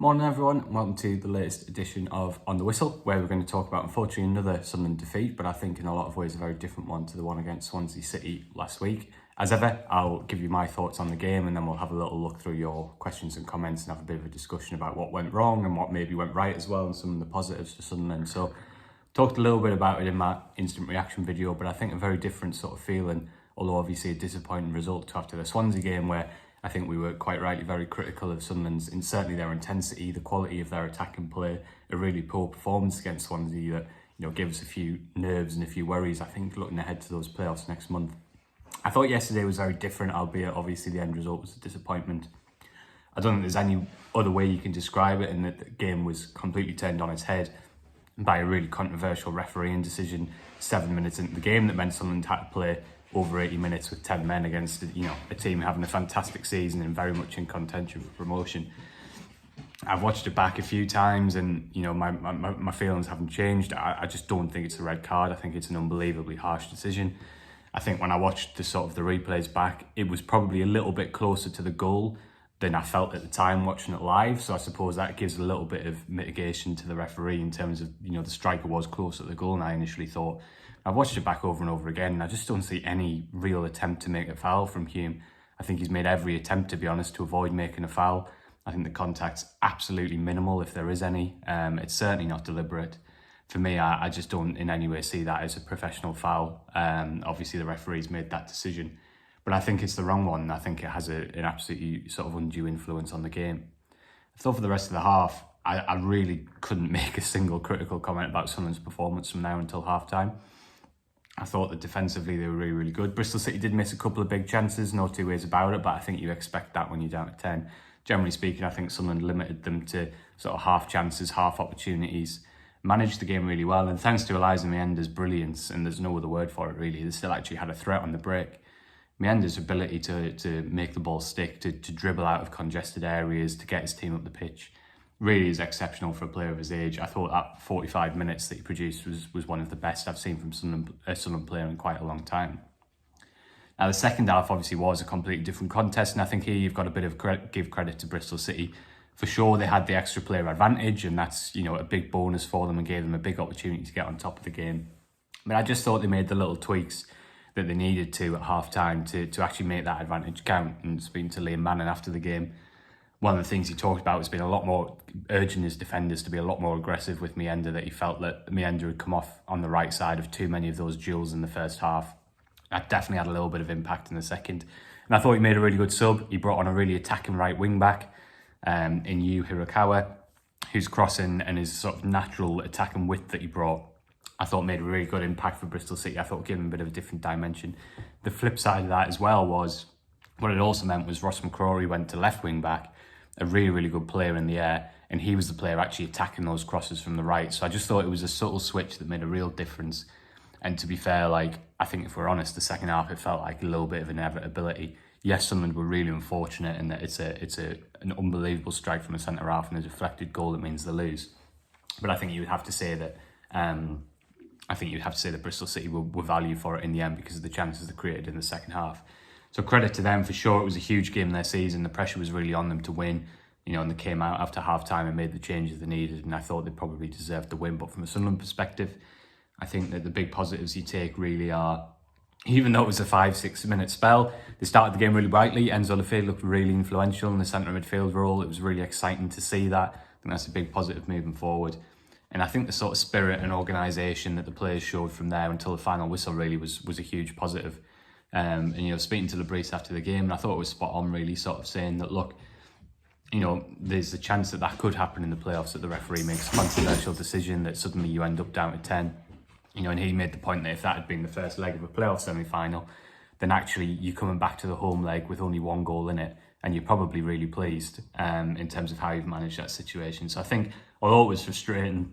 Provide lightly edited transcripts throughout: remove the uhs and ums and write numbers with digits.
Morning everyone, welcome to the latest edition of On The Whistle, where we're going to talk about, unfortunately, another Sunderland defeat, but I think in a lot of ways a very different one to the one against Swansea City last week. As ever, I'll give you my thoughts on the game and then we'll have a little look through your questions and comments and have a bit of a discussion about what went wrong and what maybe went right as well, and some of the positives for Sunderland. So, talked a little bit about it in my instant reaction video, but I think a very different sort of feeling, although obviously a disappointing result to after the Swansea game, where I think we were quite rightly very critical of Sunderland's, and certainly their intensity, the quality of their attacking play, a really poor performance against Swansea that, gave us a few nerves and a few worries, I think, looking ahead to those playoffs next month. I thought yesterday was very different, albeit obviously the end result was a disappointment. I don't think there's any other way you can describe it, in that the game was completely turned on its head by a really controversial refereeing decision 7 minutes into the game that meant Sunderland had to play over 80 minutes with 10 men against a team having a fantastic season and very much in contention for promotion. I've watched it back a few times and my feelings haven't changed. I just don't think it's a red card. I think it's an unbelievably harsh decision. I think when I watched the replays back, it was probably a little bit closer to the goal than I felt at the time watching it live. So I suppose that gives a little bit of mitigation to the referee in terms of, the striker was closer to the goal than I initially thought. I've watched it back over and over again and I just don't see any real attempt to make a foul from Hume. I think he's made every attempt, to be honest, to avoid making a foul. I think the contact's absolutely minimal, if there is any. It's certainly not deliberate. For me, I just don't in any way see that as a professional foul. Obviously, the referee's made that decision, but I think it's the wrong one. I think it has an absolutely undue influence on the game. I thought for the rest of the half, I really couldn't make a single critical comment about Sunderland's performance from now until half-time. I thought that defensively they were really, really good. Bristol City did miss a couple of big chances, no two ways about it, but I think you expect that when you're down to 10. Generally speaking, I think Sunderland limited them to half chances, half opportunities, managed the game really well, and thanks to Eliza Meander's brilliance, and there's no other word for it really, they still actually had a threat on the break. Meander's ability to make the ball stick, to dribble out of congested areas, to get his team up the pitch, really is exceptional for a player of his age. I thought that 45 minutes that he produced was one of the best I've seen from a Sunderland player in quite a long time. Now, the second half obviously was a completely different contest, and I think here you've got a bit of give credit to Bristol City. For sure, they had the extra player advantage, and that's a big bonus for them and gave them a big opportunity to get on top of the game. But I just thought they made the little tweaks that they needed to at half-time to actually make that advantage count. And speaking to Liam Manning after the game, one of the things he talked about has been a lot more urging his defenders to be a lot more aggressive with Meander, that he felt that Meander had come off on the right side of too many of those duels in the first half. That definitely had a little bit of impact in the second. And I thought he made a really good sub. He brought on a really attacking right wing back in Yu Hirakawa, whose crossing and his natural attacking width that he brought, I thought made a really good impact for Bristol City. I thought gave him a bit of a different dimension. The flip side of that as well was, what it also meant was Ross McCrory went to left wing back, a really, really good player in the air, and he was the player actually attacking those crosses from the right. So I just thought it was a subtle switch that made a real difference. And to be fair, I think if we're honest, the second half, it felt like a little bit of inevitability. Yes, Sunderland were really unfortunate in that it's an unbelievable strike from a centre-half and a deflected goal that means they lose. But I think you would have to say that Bristol City were valued for it in the end because of the chances they created in the second half. So credit to them for sure. It was a huge game their season. The pressure was really on them to win, and they came out after half-time and made the changes they needed, and I thought they probably deserved the win. But from a Sunderland perspective, I think that the big positives you take really are, even though it was a 5-6 minute spell, they started the game really brightly. Enzo Lefebvre looked really influential in the centre midfield role. It was really exciting to see that. I think that's a big positive moving forward. And I think the spirit and organisation that the players showed from there until the final whistle really was a huge positive. And speaking to Lebris after the game, and I thought it was spot on, really saying that, look, there's a chance that could happen in the playoffs, that the referee makes a controversial decision, that suddenly you end up down to 10. And he made the point that if that had been the first leg of a playoff semi-final, then actually you're coming back to the home leg with only one goal in it, and you're probably really pleased in terms of how you've managed that situation. So I think, although it was frustrating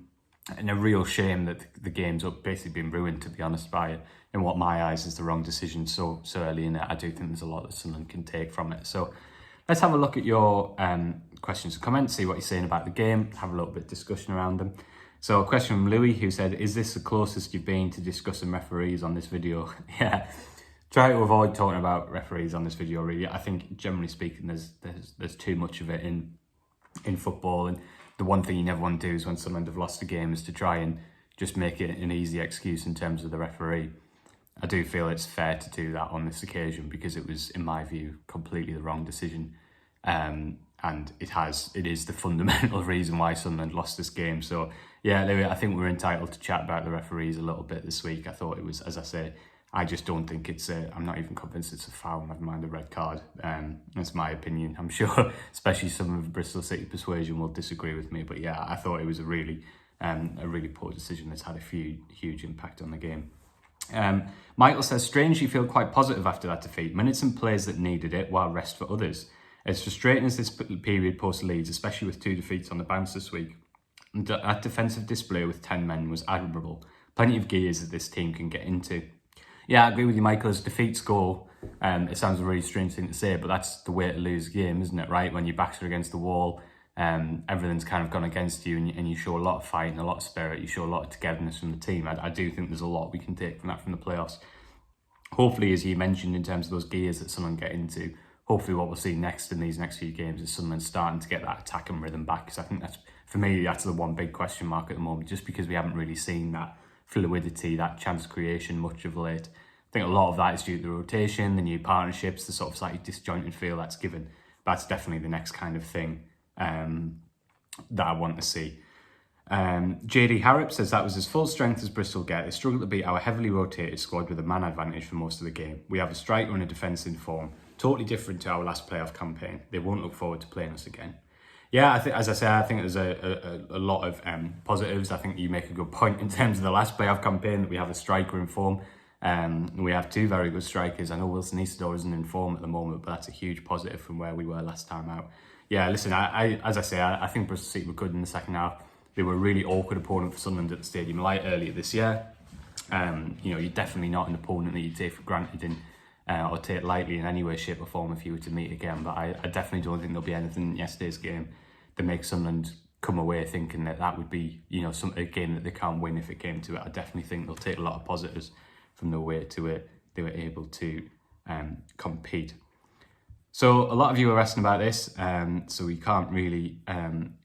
and a real shame that the game's basically been ruined, to be honest, by it, in what my eyes is the wrong decision so early in it, I do think there's a lot that Sunderland can take from it. So let's have a look at your questions and comments, see what you're saying about the game, have a little bit of discussion around them. So a question from Louis, who said, is this the closest you've been to discussing referees on this video? Yeah, try to avoid talking about referees on this video, really. I think, generally speaking, there's too much of it in in football. And the one thing you never want to do is when Sunderland have lost a game is to try and just make it an easy excuse in terms of the referee. I do feel it's fair to do that on this occasion because it was, in my view, completely the wrong decision. And it is the fundamental reason why Sunderland lost this game. So yeah, I think we're entitled to chat about the referees a little bit this week. I thought it was, as I say, I just don't think I'm not even convinced it's a foul, never mind a red card. That's my opinion. I'm sure especially some of Bristol City persuasion will disagree with me, but yeah, I thought it was a really poor decision that's had a huge impact on the game. Michael says, strangely feel quite positive after that defeat. Minutes and players that needed it, while rest for others. As frustrating as this period post Leeds, especially with 2 defeats on the bounce this week, that defensive display with 10 men was admirable. Plenty of gears that this team can get into. Yeah, I agree with you, Michael. As defeats go, it sounds a really strange thing to say, but that's the way to lose a game, isn't it, right? When your backs are against the wall, everything's kind of gone against you, and you show a lot of fight and a lot of spirit. You show a lot of togetherness from the team. I do think there's a lot we can take from that from the playoffs. Hopefully, as you mentioned, in terms of those gears that Sunderland get into, hopefully what we'll see next in these next few games is Sunderland starting to get that attack and rhythm back. Because I think for me, that's the one big question mark at the moment, just because we haven't really seen that fluidity, that chance creation much of late. I think a lot of that is due to the rotation, the new partnerships, the sort of slightly disjointed feel that's given. That's definitely the next kind of thing that I want to see. JD Harrop says that was as full strength as Bristol get. They struggled to beat our heavily rotated squad with a man advantage for most of the game. We have a striker and a defence in form. Totally different to our last playoff campaign. They won't look forward to playing us again. Yeah, I think, as I say, I think there's a lot of positives. I think you make a good point in terms of the last playoff campaign that we have a striker in form. We have 2 very good strikers. I know Wilson Isidor isn't in form at the moment, but that's a huge positive from where we were last time out. Yeah, listen, as I say, I think Bristol City were good in the second half. They were a really awkward opponent for Sunderland at the Stadium Light earlier this year. You're definitely not an opponent that you take for granted or take lightly in any way, shape or form if you were to meet again. But I definitely don't think there'll be anything in yesterday's game that makes Sunderland come away thinking that would be, a game that they can't win if it came to it. I definitely think they'll take a lot of positives from the way to it they were able to compete. So a lot of you are asking about this, so we can't really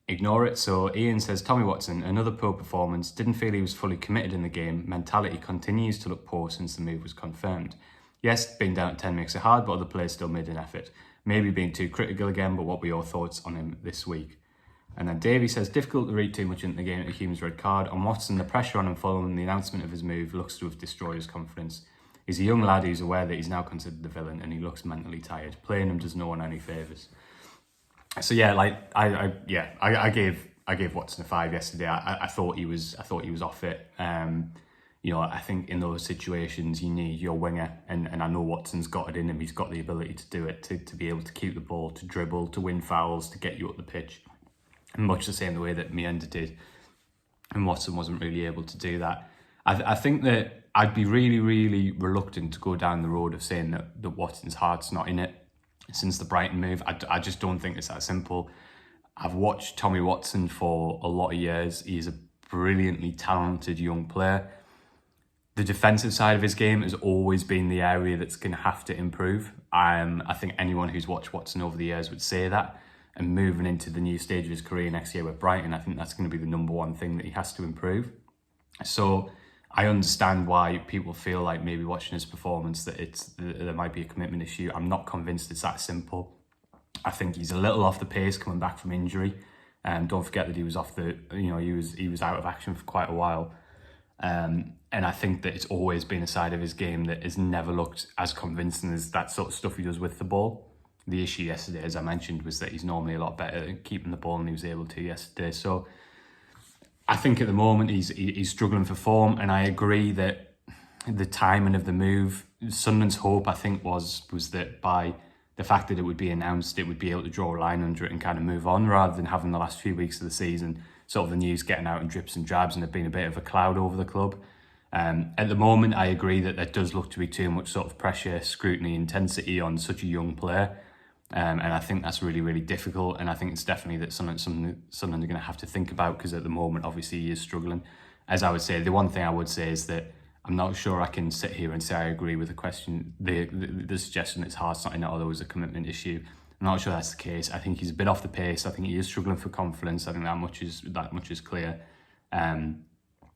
ignore it. So Ian says, Tommy Watson, another poor performance. Didn't feel he was fully committed in the game. Mentality continues to look poor since the move was confirmed. Yes, being down at 10 makes it hard, but other players still made an effort. Maybe being too critical again, but what were your thoughts on him this week? And then Davey says, difficult to read too much into the game at Hume's red card. On Watson, the pressure on him following the announcement of his move looks to have destroyed his confidence. He's a young lad who's aware that he's now considered the villain and he looks mentally tired. Playing him does no one any favours. So yeah, I gave Watson a 5 yesterday. I thought he was off it. I think in those situations you need your winger, and I know Watson's got it in him. He's got the ability to do it, to be able to keep the ball, to dribble, to win fouls, to get you up the pitch. And much the same way that Meander did, and Watson wasn't really able to do that. I think that I'd be really, really reluctant to go down the road of saying that Watson's heart's not in it since the Brighton move. I just don't think it's that simple. I've watched Tommy Watson for a lot of years. He's a brilliantly talented young player. The defensive side of his game has always been the area that's going to have to improve. I think anyone who's watched Watson over the years would say that. And moving into the new stage of his career next year with Brighton, I think that's going to be the number one thing that he has to improve. So I understand why people feel like maybe watching his performance that there might be a commitment issue. I'm not convinced it's that simple. I think he's a little off the pace coming back from injury. Don't forget that he was he was out of action for quite a while. And I think that it's always been a side of his game that has never looked as convincing as that sort of stuff he does with the ball. The issue yesterday, as I mentioned, was that he's normally a lot better at keeping the ball than he was able to yesterday. So I think at the moment he's struggling for form, and I agree that the timing of the move, Sunderland's hope, I think, was that by the fact that it would be announced, it would be able to draw a line under it and kind of move on, rather than having the last few weeks of the season sort of the news getting out in drips and drabs and there being a bit of a cloud over the club. At the moment, I agree that there does look to be too much sort of pressure, scrutiny, intensity on such a young player. And I think that's really, really difficult. And I think it's definitely that something are going to have to think about, because at the moment, obviously, he is struggling. As I would say, the one thing I would say is that I'm not sure I can sit here and say I agree with the question, the suggestion that his heart's not in it or there was a commitment issue. I'm not sure that's the case. I think he's a bit off the pace. I think he is struggling for confidence. I think that much is clear. And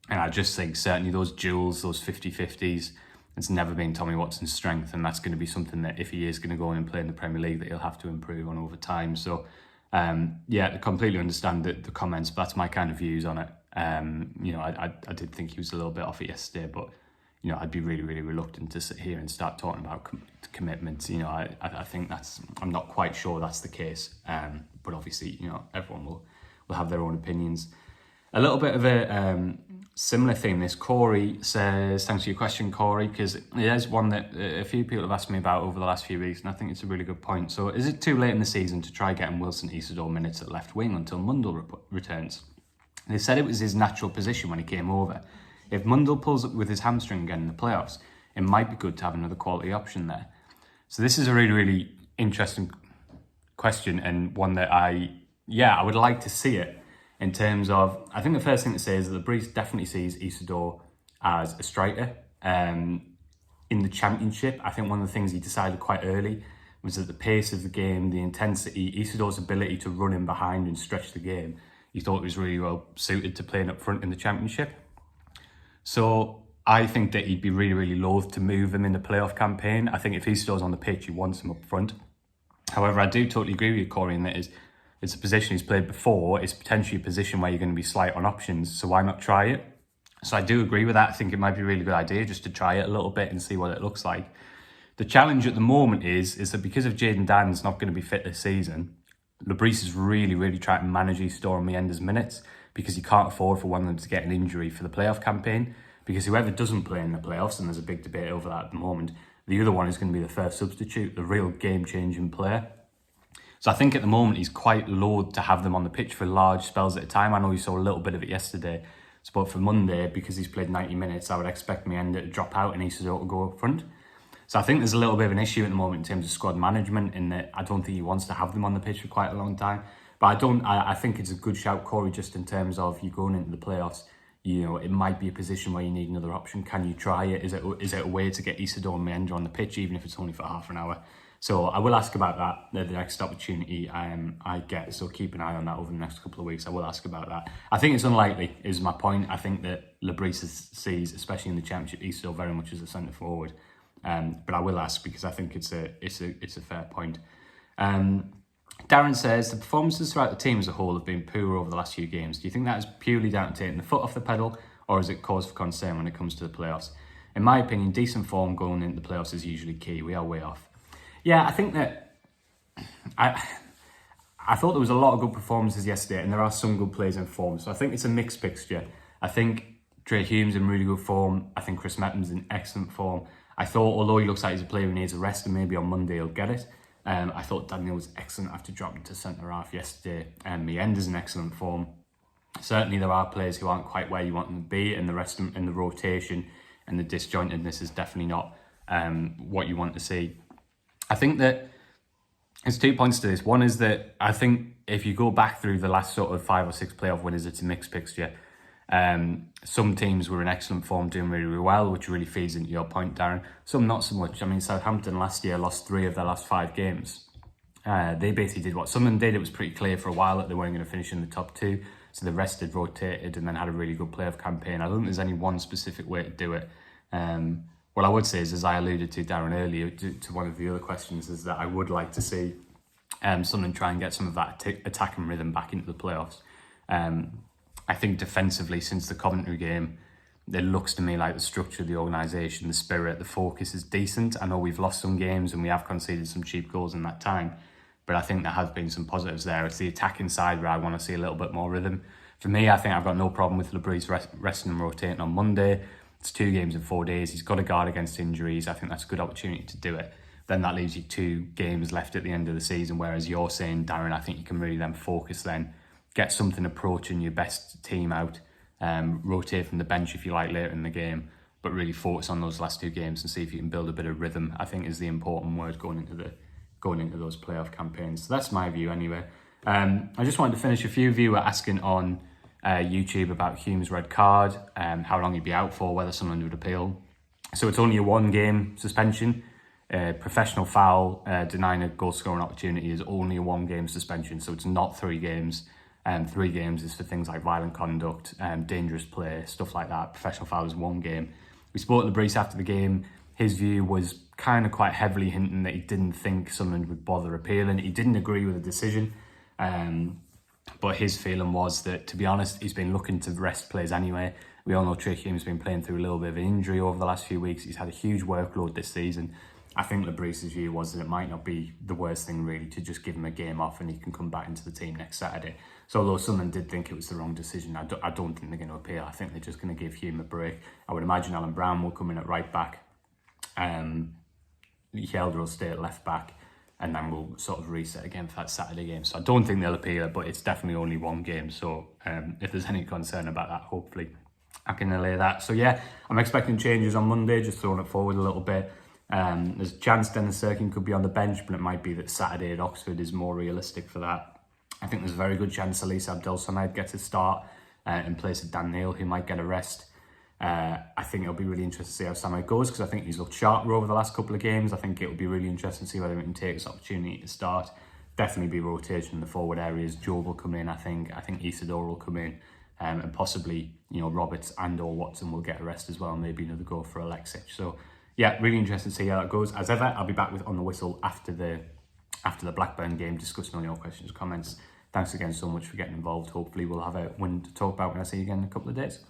I just think certainly those duels, those 50-50s, it's never been Tommy Watson's strength, and that's going to be something that if he is going to go in and play in the Premier League, that he'll have to improve on over time. So, I completely understand the comments, but that's my kind of views on it. I did think he was a little bit off it yesterday, but I'd be really, really reluctant to sit here and start talking about commitments. I think I'm not quite sure that's the case. But obviously, everyone will have their own opinions. A little bit of a similar thing. This Corey says, thanks for your question, Corey, because it is one that a few people have asked me about over the last few weeks, and I think it's a really good point. So, is it too late in the season to try getting Wilson Isidor minutes at left wing until Mundle returns? They said it was his natural position when he came over. If Mundle pulls up with his hamstring again in the playoffs, it might be good to have another quality option there. So this is a really, really interesting question, and one that I would like to see it in terms of, I think the first thing to say is that the Breeze definitely sees Isidor as a striker. In the Championship, I think one of the things he decided quite early was that the pace of the game, the intensity, Isidor's ability to run in behind and stretch the game, he thought it was really well suited to playing up front in the Championship. So I think that he'd be really, really loath to move him in the playoff campaign. I think if Isidor's on the pitch, he wants him up front. However, I do totally agree with you, Corey, in that it's a position he's played before. It's potentially a position where you're going to be slight on options, so why not try it? So I do agree with that. I think it might be a really good idea just to try it a little bit and see what it looks like. The challenge at the moment is that because of Jayden Dan's not going to be fit this season, Lebris is really, really trying to manage Isidor and Meyenda's minutes, because he can't afford for one of them to get an injury for the playoff campaign, because whoever doesn't play in the playoffs, and there's a big debate over that at the moment, the other one is going to be the first substitute, the real game-changing player. So I think at the moment he's quite loath to have them on the pitch for large spells at a time. I know you saw a little bit of it yesterday. But for Monday, because he's played 90 minutes, I would expect Meyenda to drop out and Isidor to go up front. So I think there's a little bit of an issue at the moment in terms of squad management, in that I don't think he wants to have them on the pitch for quite a long time. But I think it's a good shout, Corey, just in terms of you going into the playoffs. It might be a position where you need another option. Can you try it? Is it a way to get Isidor and Meyenda on the pitch, even if it's only for half an hour? So I will ask about that the next opportunity I get. So keep an eye on that over the next couple of weeks. I will ask about that. I think it's unlikely, is my point. I think that Lebris sees, especially in the Championship, Isidor very much as a centre forward. But I will ask, because I think it's a fair point. Darren says, the performances throughout the team as a whole have been poor over the last few games. Do you think that is purely down to taking the foot off the pedal, or is it cause for concern when it comes to the playoffs? In my opinion, decent form going into the playoffs is usually key. We are way off. Yeah, I think that I thought there was a lot of good performances yesterday, and there are some good players in form. So I think it's a mixed fixture. I think Trai Hume's in really good form. I think Chris Metton's in excellent form. I thought, although he looks like he's a player who needs a rest, and maybe on Monday he'll get it. I thought Daniel was excellent after dropping to centre half yesterday. Meyenda's in excellent form. Certainly there are players who aren't quite where you want them to be, and the rest of them in the rotation and the disjointedness is definitely not what you want to see. I think that there's 2 points to this. One is that I think if you go back through the last sort of 5 or 6 playoff winners, it's a mixed fixture. Some teams were in excellent form, doing really, really well, which really feeds into your point, Darren. Some not so much. I mean, Southampton last year lost 3 of their last 5 games. They basically did what Sunderland did. It was pretty clear for a while that they weren't going to finish in the top 2. So they rested, rotated, and then had a really good playoff campaign. I don't think there's any one specific way to do it. What I would say is, as I alluded to, Darren, earlier, to one of the other questions, is that I would like to see Sunderland try and get some of that attacking rhythm back into the playoffs. I think defensively, since the Coventry game, it looks to me like the structure of the organisation, the spirit, the focus is decent. I know we've lost some games and we have conceded some cheap goals in that time, but I think there has been some positives there. It's the attacking side where I want to see a little bit more rhythm. For me, I think I've got no problem with Lebris resting and rotating on Monday. It's 2 games in 4 days. He's got to guard against injuries. I think that's a good opportunity to do it. Then that leaves you 2 games left at the end of the season, whereas you're saying, Darren, I think you can really then focus then, get something approaching your best team out, rotate from the bench if you like later in the game, but really focus on those last 2 games and see if you can build a bit of rhythm, I think is the important word going into those playoff campaigns. So that's my view anyway. I just wanted to finish. A few of you were asking on YouTube about Hume's red card, how long he'd be out for, whether Sunderland would appeal. So it's only a 1-game suspension. Professional foul, denying a goal scoring opportunity is only a 1-game suspension, so it's not 3 games. 3 games is for things like violent conduct, dangerous play, stuff like that. Professional foul is 1 game. We spoke to Brice after the game. His view was kind of quite heavily hinting that he didn't think Sunderland would bother appealing. He didn't agree with the decision, but his feeling was that, to be honest, he's been looking to rest players anyway. We all know Hume's been playing through a little bit of an injury over the last few weeks. He's had a huge workload this season. I think Brice's view was that it might not be the worst thing really to just give him a game off and he can come back into the team next Saturday. So although Sunderland did think it was the wrong decision, I don't think they're going to appeal. I think they're just going to give Hume a break. I would imagine Alan Brown will come in at right back. Helder will stay at left back, and then we'll sort of reset again for that Saturday game. So I don't think they'll appeal it, but it's definitely only 1 game. So if there's any concern about that, hopefully I can allay that. So yeah, I'm expecting changes on Monday, just throwing it forward a little bit. There's a chance Dennis Serkin could be on the bench, but it might be that Saturday at Oxford is more realistic for that. I think there's a very good chance Elise Abdel-Samad gets a start in place of Dan Neil, who might get a rest. I think it'll be really interesting to see how Samad goes, because I think he's looked sharper over the last couple of games. I think it'll be really interesting to see whether he can take this opportunity to start. Definitely be rotation in the forward areas. Joe will come in, I think Isidor will come in, and possibly, Roberts and or Watson will get a rest as well, maybe another go for Alexic. So yeah, really interesting to see how that goes. As ever, I'll be back with On the Whistle after the Blackburn game, discussing all your questions, comments. Thanks again so much for getting involved. Hopefully we'll have a win to talk about when I see you again in a couple of days.